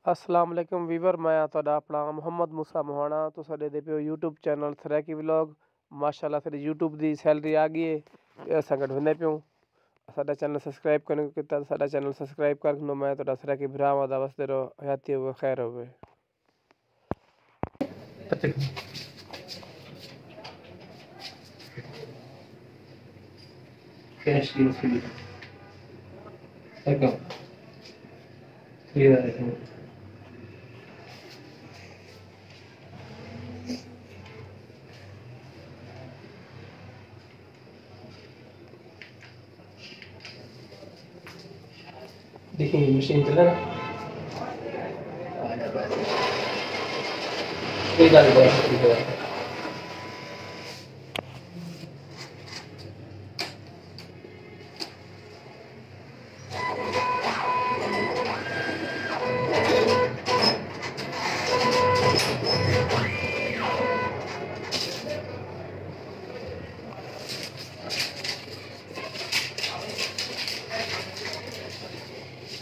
अस्सलाम वालेकुम वीवर, मैं ਤੁਹਾਡਾ ਆਪਣਾ ਮੁਹੰਮਦ ਮੂਸਾ ਮੋਹਾਣਾ। तो ਸਾਡੇ ਦੇ ਪਿਓ YouTube ਚੈਨਲ ਸਰਾਇਕੀ ਵਲੌਗ। ਮਾਸ਼ਾਅੱਲਾ ਸਾਡੀ YouTube ਦੀ ਸੈਲਰੀ ਆ ਗਈ ਹੈ। ਸੰਗਠ ਹੁੰਦੇ ਪਿਓ ਸਾਡਾ ਚੈਨਲ ਸਬਸਕ੍ਰਾਈਬ ਕਰਨ ਕੀਤਾ। ਸਾਡਾ ਚੈਨਲ ਸਬਸਕ੍ਰਾਈਬ ਕਰਨ ਮੈਂ ਤੁਹਾਡਾ ਸਰਾਇਕੀ ਭਰਾਵਾਂ ਦਾ ਵਸਦੇ ਰਹੋ, ਹਯਾਤੀ ਹੋਵੇ, ਖੈਰ ਹੋਵੇ। कैश की फ्री एकदम ये है। देखिए मशीन चला ना कोई गाड़ी है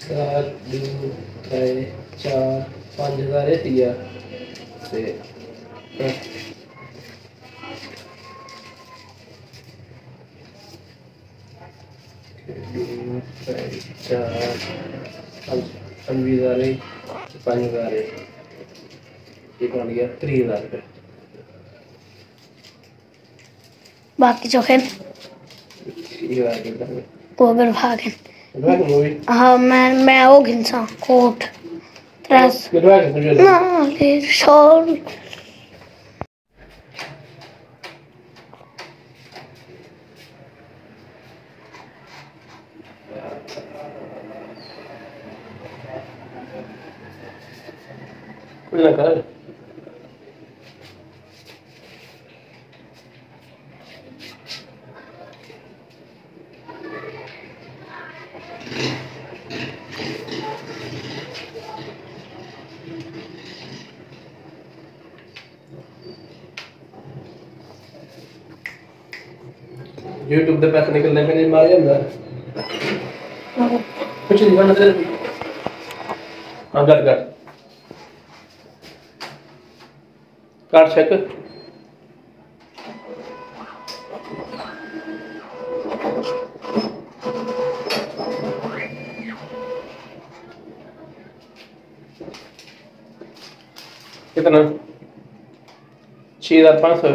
चार दो त्रै चार 5000 दिया से चार 5000 5000 ये बन गया 3000 रुपये। बाकी जो है वो अगर भागे हाँ मैं वो घिनसा कोट त्रस ना ले शॉल कुछ ना कर यूट्यूब पे पैसे निकलने में नहीं मार जाता कुछ नहीं करना तेरे। हाँ कर कार्ड चेक कितना 6500